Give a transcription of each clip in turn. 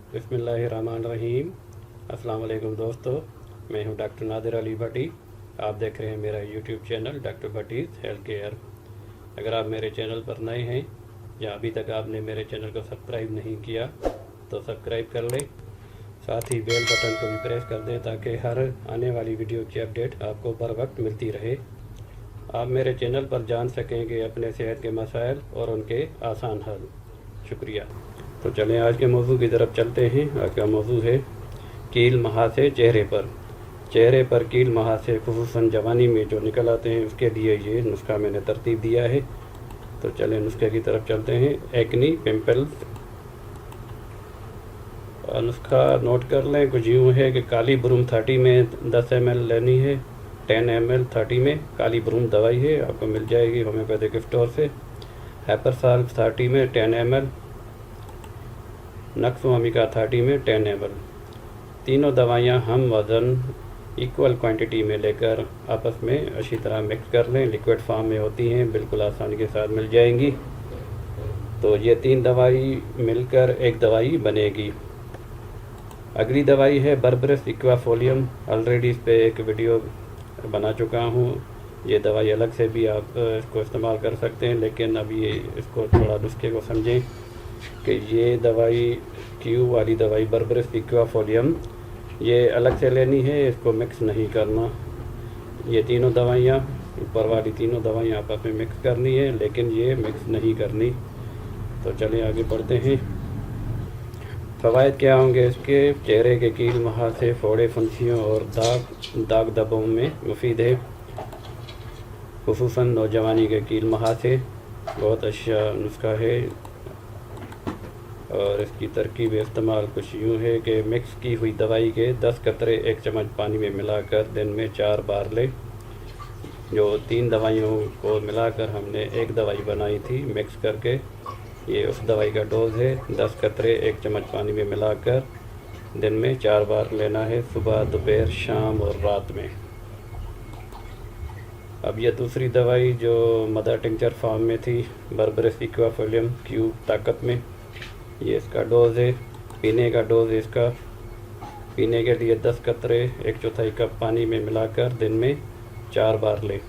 बिस्मिल्लाहिर्रहमानिर्रहीम। अस्सलाम वालेकुम दोस्तों, मैं हूं डॉक्टर नादिर अली भट्टी। आप देख रहे हैं मेरा YouTube channel doctor Bhatti's health care. अगर आप मेरे चैनल पर नए हैं या अभी तक आपने मेरे चैनल को सब्सक्राइब नहीं किया तो सब्सक्राइब कर लें, साथ ही बेल बटन को भी प्रेस कर दें ताकि हर आने वाली वीडियो की अपडेट आपको बर वक्त मिलती रहे। आप मेरे चैनल पर जान सकेंगे अपने सेहत के मसाइल और उनके आसान हल। शुक्रिया। तो चलें आज के मौजू की तरफ चलते हैं। आज का मौजू है कील महासे चेहरे पर कील महासे खुसूसन जवानी में जो निकल आते हैं उसके लिए ये नुस्खा मैंने तरतीब दिया है। तो चलें नुस्खे की तरफ चलते हैं। एक्नी पिंपल्स, नुस्खा नोट कर लें। कुछ यूँ है कि काली ब्रूम 30 में 10 ml लेनी है। 10 ml 30 में काली ब्रूम दवाई है, आपको मिल जाएगी होम्योपैथिक स्टोर से। हैपरसाल्फ 30 में 10 ml, नक्सवामिका 30 में 10 ml। तीनों दवाइयाँ हम वज़न इक्वल क्वांटिटी में लेकर आपस में अच्छी तरह मिक्स कर लें। लिक्विड फॉर्म में होती हैं, बिल्कुल आसानी के साथ मिल जाएंगी। तो ये 3 दवाई मिलकर एक दवाई बनेगी। अगली दवाई है बर्बरस इक्वाफोलियम। ऑलरेडी इस पर एक वीडियो बना चुका हूँ। ये दवाई अलग से भी आप इसको इस्तेमाल कर सकते हैं, लेकिन अभी इसको थोड़ा नुस्खे को समझें कि ये दवाई क्यू वाली दवाई बर्बरस इक्वाफोलियम ये अलग से लेनी है, इसको मिक्स नहीं करना। ये तीनों दवाइयाँ, ऊपर वाली तीनों दवाइयाँ आपस में मिक्स करनी है, लेकिन ये मिक्स नहीं करनी। तो चलिए आगे बढ़ते हैं। फ़वाइद क्या होंगे इसके? चेहरे के कील महासे, फोड़े, फुंसियों और दाग धब्बों में मुफीद है। खुसूसन नौजवानी के कील महासे बहुत अच्छा नुस्खा है और इसकी तरकीब इस्तेमाल कुछ यूँ है कि मिक्स की हुई दवाई के 10 कतरे 1 चम्मच पानी में मिलाकर दिन में 4 बार लें। जो 3 दवाइयों को मिलाकर हमने एक दवाई बनाई थी मिक्स करके, ये उस दवाई का डोज है। 10 कतरे 1 चम्मच पानी में मिलाकर दिन में 4 बार लेना है, सुबह, दोपहर, शाम और रात में। अब ये दूसरी दवाई जो मदर टिंचर फॉर्म में थी, बर्बरस इक्वाफोलियम क्यूब ताकत में, ये इसका डोज़ है। पीने का डोज़ इसका, पीने के लिए 10 कतरे 1/4 कप पानी में मिलाकर दिन में 4 बार लें।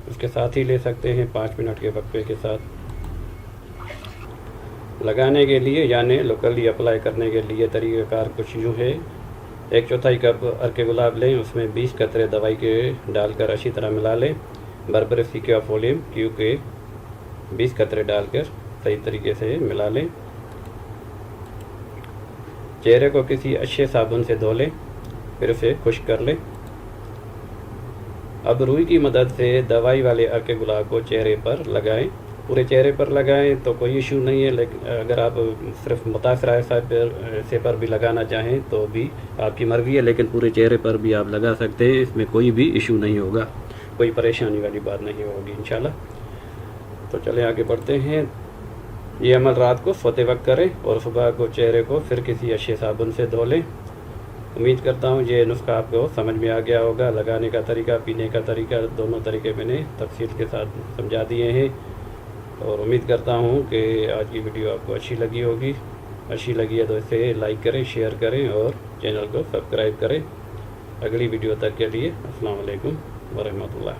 उसके साथ ही ले सकते हैं 5 मिनट के वक्फे के साथ। लगाने के लिए यानी लोकली अप्लाई करने के लिए तरीक़ाकार कुछ यूँ है। 1/4 कप अर्के गुलाब लें, उसमें 20 कतरे दवाई के डालकर अच्छी तरह मिला लें। बर्बरस इक्वाफोलियम क्यूब के 20 कतरे डालकर सही तरीके से मिला लें। चेहरे को किसी अच्छे साबुन से धो लें, फिर उसे खुश्क कर लें। अब रुई की मदद से दवाई वाले अर्के गुलाब को चेहरे पर लगाएं। पूरे चेहरे पर लगाएं तो कोई इशू नहीं है, लेकिन अगर आप सिर्फ मुतासरा हिस्से पर भी लगाना चाहें तो भी आपकी मर्ज़ी है, लेकिन पूरे चेहरे पर भी आप लगा सकते हैं। इसमें कोई भी इशू नहीं होगा, कोई परेशानी वाली बात नहीं होगी इंशाल्लाह। तो चले आगे बढ़ते हैं। ये अमल रात को सोते वक्त करें और सुबह को चेहरे को फिर किसी अच्छे साबुन से धो लें। उम्मीद करता हूँ ये नुस्खा आपको समझ में आ गया होगा। लगाने का तरीका, पीने का तरीका, दोनों तरीके मैंने तफसील के साथ समझा दिए हैं और उम्मीद करता हूँ कि आज की वीडियो आपको अच्छी लगी होगी। अच्छी लगी है तो इसे लाइक करें, शेयर करें और चैनल को सब्सक्राइब करें। अगली वीडियो तक के लिए अस्सलाम वालेकुम व रहमतुल्लाह।